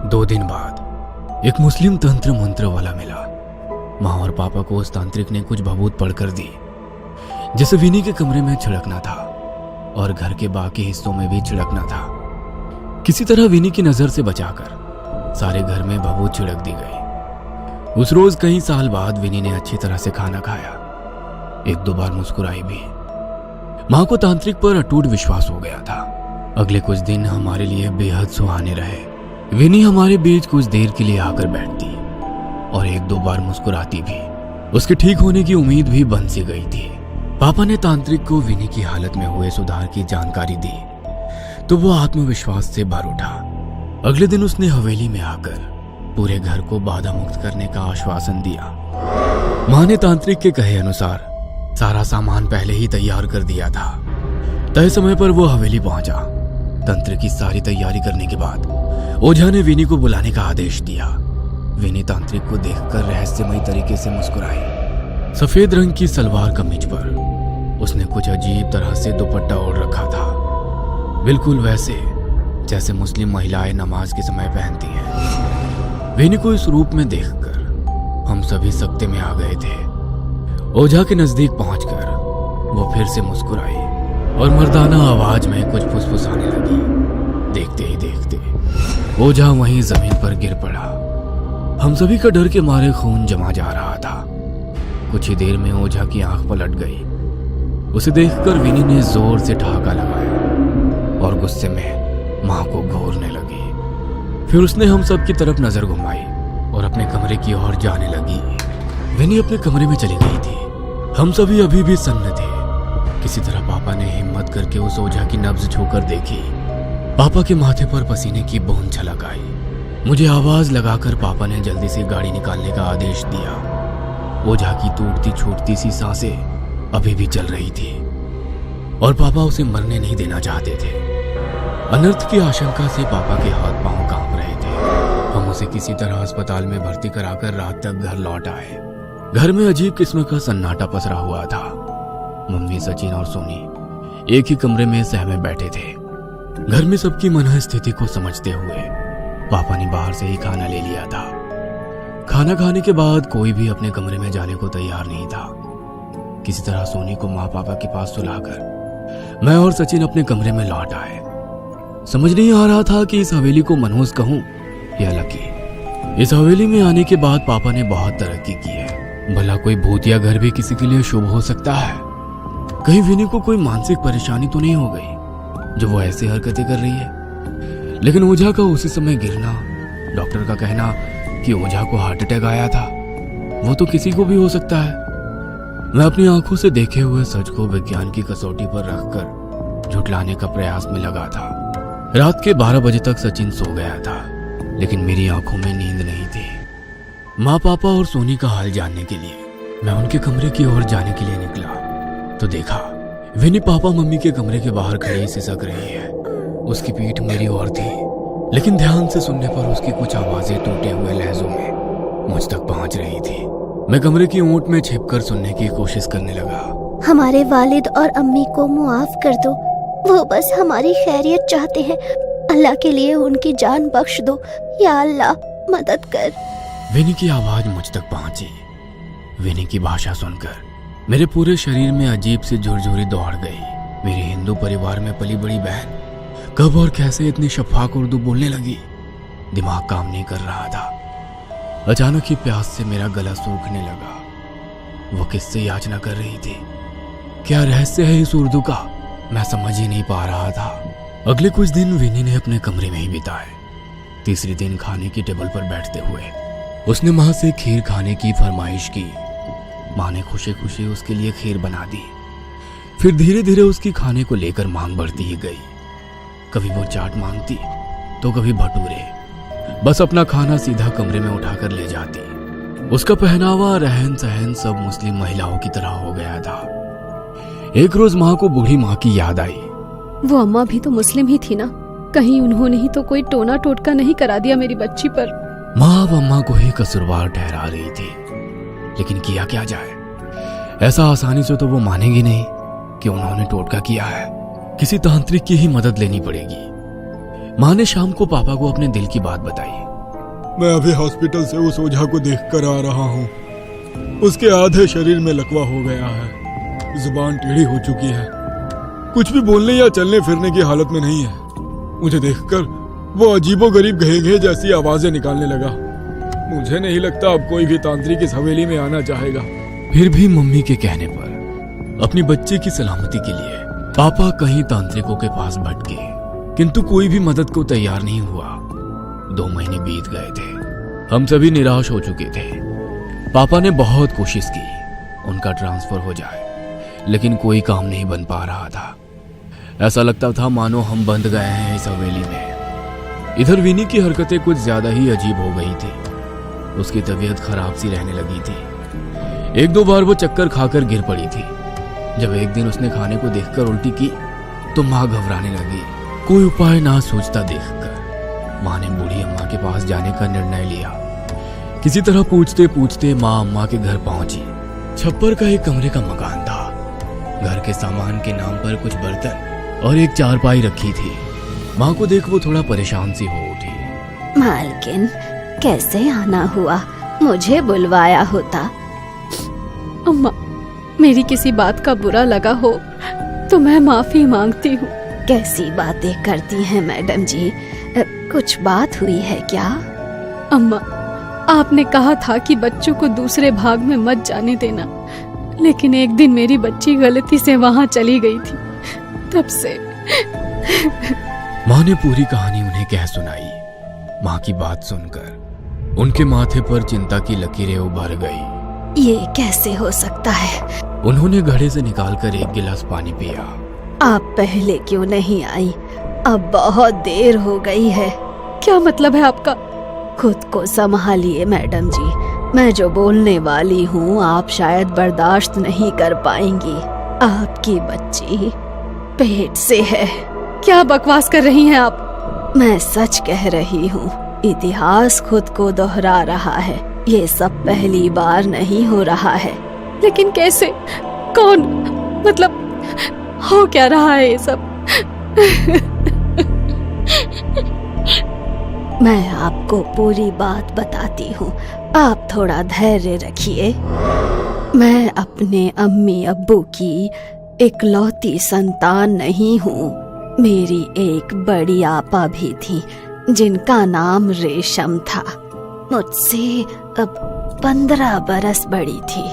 2 दिन बाद एक मुस्लिम तंत्र मंत्र वाला मिला। माँ और पापा को उस तांत्रिक ने कुछ भभूत पढ़कर दी, जिसे विनी के कमरे में छिड़कना था और घर के बाकी हिस्सों में भी छिड़कना था। किसी तरह विनी की नजर से बचाकर सारे घर में भभूत छिड़क दी गई। उस रोज कई साल बाद विनी ने अच्छी तरह से खाना खाया, 1-2 बार मुस्कुराई भी। माँ को तांत्रिक पर अटूट विश्वास हो गया था। अगले कुछ दिन हमारे लिए बेहद सुहाने रहे। विनी हमारे बीच कुछ देर के लिए आकर बैठती और 1-2 बार मुस्कुराती भी। उसके ठीक होने की उम्मीद भी बन सी गई थी। पापा ने तांत्रिक को विनी की हालत में हुए सुधार की जानकारी दी तो वो आत्मविश्वास से भर उठा। अगले दिन उसने हवेली में आकर पूरे घर को बाधा मुक्त करने का आश्वासन दिया। माँ ने तांत्रिक के कहे अनुसार सारा सामान पहले ही तैयार कर दिया था। तय समय पर वो हवेली पहुंचा। तंत्र की सारी तैयारी करने के बाद ओझा ने विनी को बुलाने का आदेश दिया। विनी तांत्रिक को देखकर रहस्यमयी तरीके से मुस्कुराई। सफेद रंग की सलवार कमीज पर उसने कुछ अजीब तरह से दुपट्टा ओढ़ रखा था, बिल्कुल वैसे जैसे मुस्लिम महिलाएं नमाज के समय पहनती हैं। विनी को इस रूप में देखकर हम सभी सकते में आ गए थे। ओझा के नजदीक पहुंचकर वो फिर से मुस्कुराई और मर्दाना आवाज में कुछ फुसफुसाने लगी। देखते ही देखते ओझा वहीं जमीन पर गिर पड़ा। हम सभी का डर के मारे खून जमा जा रहा था। कुछ ही देर में ओझा की आंख पलट गई। उसे देखकर विनी ने जोर से ठहाका लगाया और गुस्से में मां को घूरने लगी। फिर उसने हम सब की तरफ नजर घुमाई और अपने कमरे की ओर जाने लगी। विनी अपने कमरे में चली गई थी। हम सभी अभी भी सन्न थे। किसी तरह पापा ने हिम्मत करके उस ओझा की नब्ज छूकर देखी। पापा के माथे पर पसीने की बूंद छलक आई। मुझे आवाज लगाकर पापा ने जल्दी से गाड़ी निकालने का आदेश दिया। ओझा की टूटती छूटती सी सांसें अभी भी चल रही थी और पापा उसे मरने नहीं देना चाहते थे। अनर्थ की आशंका से पापा के हाथ पांव कांप रहे थे। हम उसे किसी तरह अस्पताल में भर्ती कराकर रात तक घर लौट आए। घर में अजीब किस्म का सन्नाटा पसरा हुआ था। मम्मी, सचिन और सोनी एक ही कमरे में सहमे बैठे थे। घर में सबकी मनःस्थिति को समझते हुए पापा ने बाहर से ही खाना ले लिया था। खाना खाने के बाद कोई भी अपने कमरे में जाने को तैयार नहीं था। किसी तरह सोनी को माँ पापा के पास सुलाकर मैं और सचिन अपने कमरे में लौट आए। समझ नहीं आ रहा था कि इस हवेली को मनहूस कहूं या लकी। इस हवेली में आने के बाद पापा ने बहुत तरक्की की है। भला कोई भूतिया घर भी किसी के लिए शुभ हो सकता है। कहीं विनी को कोई मानसिक परेशानी तो नहीं हो गई जो वो ऐसी हरकतें कर रही है। लेकिन ओझा का उसी समय गिरना, डॉक्टर का कहना कि ओझा को हार्ट अटैक आया था, वो तो किसी को भी हो सकता है। मैं अपनी आंखों से देखे हुए सच को विज्ञान की कसौटी पर रखकर झुटलाने का प्रयास में लगा था। रात के 12 बजे तक सचिन सो गया था, लेकिन मेरी आंखों में नींद नहीं थी। माँ, पापा और सोनी का हाल जानने के लिए मैं उनके कमरे की ओर जाने के लिए निकला तो देखा विनी पापा मम्मी के कमरे के बाहर खड़ी सिसक रही है। उसकी पीठ मेरी ओर थी, लेकिन ध्यान से सुनने पर उसकी कुछ आवाजें टूटे हुए लहजों में मुझ तक पहुंच रही थी। मैं कमरे की ओट में छिपकर सुनने की कोशिश करने लगा। हमारे वालिद और अम्मी को मुआफ कर दो, वो बस हमारी खैरियत चाहते हैं। अल्लाह के लिए उनकी जान बख्श दो, या अल्लाह मदद कर। विनी की आवाज मुझ तक पहुंची। विनी की भाषा सुनकर मेरे पूरे शरीर में अजीब सी झुरझुरी दौड़ गई। मेरे हिंदू परिवार में पली बड़ी बहन कब और कैसे इतनी शफाक उर्दू बोलने लगी, दिमाग काम नहीं कर रहा था। अचानक ही प्यास से मेरा गला सूखने लगा। वो किससे याचना कर रही थी? क्या रहस्य है इस उर्दू का? मैं समझ ही नहीं पा रहा था। अगले कुछ दिन विनी ने अपने कमरे में ही बिताए। तीसरे दिन खाने की टेबल पर बैठते हुए उसने माँ से खीर खाने की फरमाइश की। माँ ने खुशी खुशी उसके लिए खीर बना दी। फिर धीरे धीरे उसकी खाने को लेकर मांग बढ़ती ही गई। कभी वो चाट मांगती तो कभी भटूरे। बस अपना खाना सीधा कमरे में उठाकर ले जाती। उसका पहनावा, रहन सहन सब मुस्लिम महिलाओं की तरह हो गया था। एक रोज माँ को बूढ़ी माँ की याद आई। वो अम्मा भी तो मुस्लिम ही थी ना, कहीं उन्होंने ही तो कोई टोना टोटका नहीं करा दिया मेरी बच्ची पर। माँ अब अम्मा को ही कसूरवार ठहरा रही थी, लेकिन किया क्या जाए? ऐसा आसानी से तो वो मानेगी नहीं कि उन्होंने टोटका किया है। किसी तांत्रिक की ही मदद लेनी पड़ेगी। माँ ने शाम को पापा को अपने दिल की बात बताई। मैं अभी हॉस्पिटल से उस ओझा को देख कर आ रहा हूँ। उसके आधे शरीर में लकवा हो गया है, जुबान टेढ़ी हो चुकी है, कुछ भी बोलने या चलने फिरने की हालत में नहीं है। मुझे देखकर वो अजीबोगरीब घेघे जैसी आवाजें निकालने लगा। मुझे नहीं लगता अब कोई भी तांत्रिक इस हवेली में आना चाहेगा। फिर भी मम्मी के कहने पर अपनी बच्चे की सलामती के लिए पापा कहीं तांत्रिकों के पास भटके, किंतु कोई भी मदद को तैयार नहीं हुआ। 2 महीने बीत गए थे। हम सभी निराश हो चुके थे। पापा ने बहुत कोशिश की उनका ट्रांसफर हो जाए, लेकिन कोई काम नहीं बन पा रहा था। ऐसा लगता था मानो हम बंद गए हैं इस हवेली में। इधर विनी की हरकतें कुछ ज्यादा ही अजीब हो गई थी। उसकी तबीयत खराब सी रहने लगी थी। 1-2 बार वो चक्कर खाकर गिर पड़ी थी। जब एक दिन उसने खाने को देखकर उल्टी की तो माँ घबराने लगी। कोई उपाय ना सोचता देखकर माँ ने बूढ़ी अम्मा के पास जाने का निर्णय लिया। किसी तरह पूछते पूछते माँ अम्मा के घर पहुंची। छप्पर का एक कमरे का मकान था। घर के सामान के नाम पर कुछ बर्तन और एक चारपाई रखी थी। माँ को देख वो थोड़ा परेशान सी हो उठी। मालकिन, कैसे आना हुआ? मुझे बुलवाया होता। अम्मा, मेरी किसी बात का बुरा लगा हो तो मैं माफी मांगती हूँ। कैसी बातें करती हैं मैडम जी? कुछ बात हुई है क्या? अम्मा, आपने कहा था कि बच्चों को दूसरे भाग में मत जाने देना, लेकिन एक दिन मेरी बच्ची गलती से वहाँ चली गई थी। तब से माँ ने पूरी कहानी उन्हें कह सुनाई। माँ की बात सुनकर उनके माथे पर चिंता की लकीरें उभर गई। ये कैसे हो सकता है? उन्होंने घड़े से निकालकर एक गिलास पानी पिया। आप पहले क्यों नहीं आई? अब बहुत देर हो गई है। क्या मतलब है आपका? खुद को संभालिए मैडम जी। मैं जो बोलने वाली हूँ आप शायद बर्दाश्त नहीं कर पाएंगी। आपकी बच्ची पेट से है। क्या बकवास कर रही हैं आप? मैं सच कह रही हूँ। इतिहास खुद को दोहरा रहा है। ये सब पहली बार नहीं हो रहा है। लेकिन कैसे? कौन? मतलब हो क्या रहा है ये सब? मैं आपको पूरी बात बताती हूँ, आप थोड़ा धैर्य रखिए। मैं अपने अम्मी अब्बू की इकलौती संतान नहीं हूँ। मेरी एक बड़ी आपा भी थी जिनका नाम रेशम था। मुझसे अब 15 बरस बड़ी थी।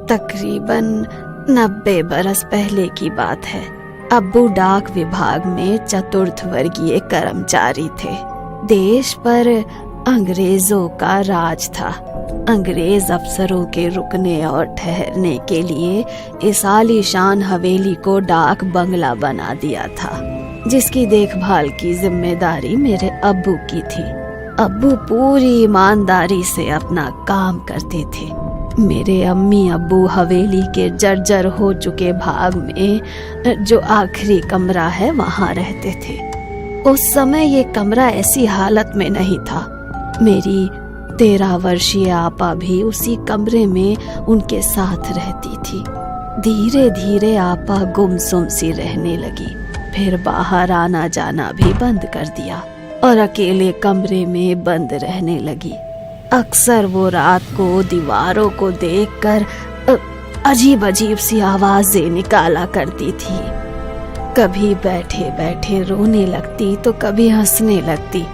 तकरीबन 90 बरस पहले की बात है। अब्बू डाक विभाग में चतुर्थ वर्गीय कर्मचारी थे। देश पर अंग्रेजों का राज था। अंग्रेज अफसरों के रुकने और ठहरने के लिए इस आलीशान हवेली को डाक बंगला बना दिया था, जिसकी देखभाल की जिम्मेदारी मेरे अब्बू की थी। अब्बू पूरी ईमानदारी से अपना काम करते थे। मेरे अम्मी अब्बू हवेली के जर्जर हो चुके भाग में जो आखिरी कमरा है वहाँ रहते थे। उस समय ये कमरा ऐसी हालत में नहीं था। मेरी 13 वर्षीय आपा भी उसी कमरे में उनके साथ रहती थी। धीरे धीरे आपा गुमसुम सी रहने लगी। फिर बाहर आना जाना भी बंद कर दिया और अकेले कमरे में बंद रहने लगी। अक्सर वो रात को दीवारों को देखकर अजीब अजीब सी आवाजें निकाला करती थी। कभी बैठे बैठे रोने लगती तो कभी हंसने लगती।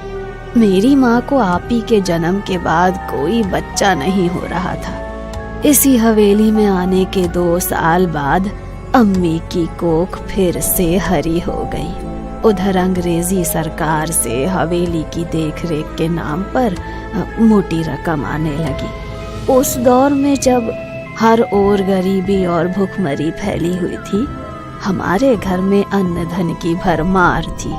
मेरी माँ को आपी के जन्म के बाद कोई बच्चा नहीं हो रहा था। इसी हवेली में आने के 2 साल बाद अम्मी की कोख फिर से हरी हो गई। उधर अंग्रेजी सरकार से हवेली की देखरेख के नाम पर मोटी रकम आने लगी। उस दौर में जब हर ओर गरीबी और भूखमरी फैली हुई थी, हमारे घर में अन्न धन की भरमार थी।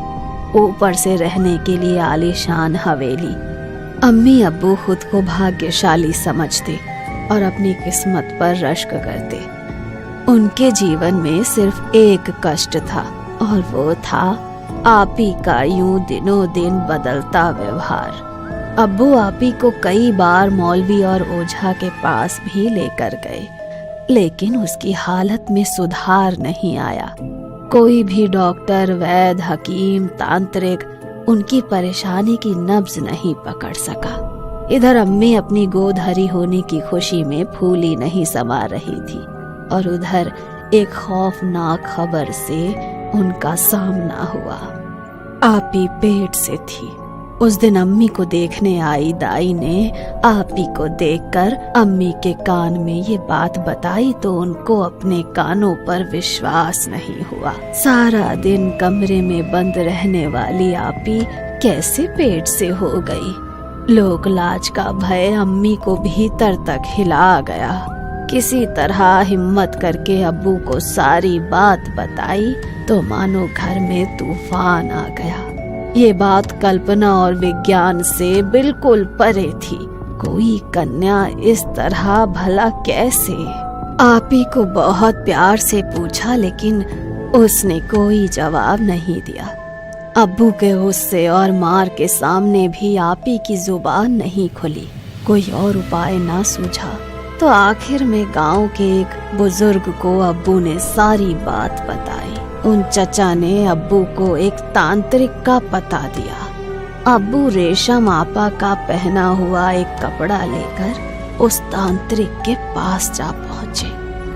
ऊपर से रहने के लिए आलीशान हवेली। अम्मी अब्बू खुद को भाग्यशाली समझते और अपनी किस्मत पर रश्क करते। उनके जीवन में सिर्फ एक कष्ट था और वो था आपी का यूं दिनों दिन बदलता व्यवहार। अब्बू आपी को कई बार मौलवी और ओझा के पास भी लेकर गए, लेकिन उसकी हालत में सुधार नहीं आया। कोई भी डॉक्टर, वैद्य, हकीम, तांत्रिक उनकी परेशानी की नब्ज नहीं पकड़ सका। इधर अम्मी अपनी गोद हरी होने की खुशी में फूली नहीं समा रही थी और उधर एक खौफनाक खबर से उनका सामना हुआ। आपी पेट से थी। उस दिन अम्मी को देखने आई दाई ने आपी को देखकर अम्मी के कान में ये बात बताई तो उनको अपने कानों पर विश्वास नहीं हुआ। सारा दिन कमरे में बंद रहने वाली आपी कैसे पेट से हो गई। लोक लाज का भय अम्मी को भीतर तक हिला गया। किसी तरह हिम्मत करके अब्बू को सारी बात बताई तो मानो घर में तूफान आ गया। ये बात कल्पना और विज्ञान से बिल्कुल परे थी। कोई कन्या इस तरह भला कैसे? आपी को बहुत प्यार से पूछा लेकिन उसने कोई जवाब नहीं दिया। अब्बू के गुस्से और मार के सामने भी आपी की जुबान नहीं खुली। कोई और उपाय ना सूझा तो आखिर में गांव के एक बुजुर्ग को अब्बू ने सारी बात बताई। उन चचा ने अब्बू को एक तांत्रिक का पता दिया। अब्बू रेशम आपा का पहना हुआ एक कपड़ा लेकर उस तांत्रिक के पास जा पहुँचे।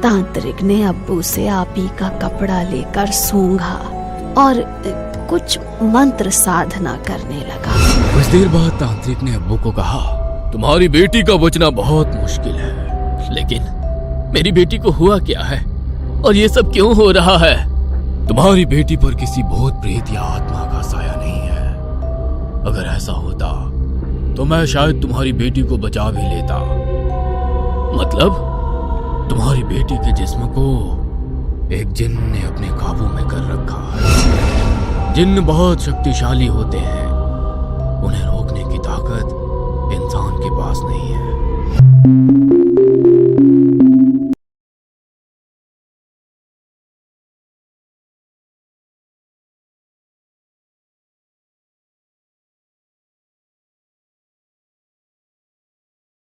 तांत्रिक ने अब्बू से आपी का कपड़ा लेकर सूंघा और कुछ मंत्र साधना करने लगा। कुछ देर बाद तांत्रिक ने अब्बू को कहा, तुम्हारी बेटी का बचना बहुत मुश्किल है, लेकिन मेरी बेटी को हुआ क्या है और ये सब क्यों हो रहा है? तुम्हारी बेटी पर किसी भूत प्रेत या आत्मा का साया नहीं है। अगर ऐसा होता तो मैं शायद तुम्हारी बेटी को बचा भी लेता। मतलब तुम्हारी बेटी के जिस्म को एक जिन्न ने अपने काबू में कर रखा है। जिन्न बहुत शक्तिशाली होते हैं, उन्हें रोकने की ताकत इंसान के पास नहीं है।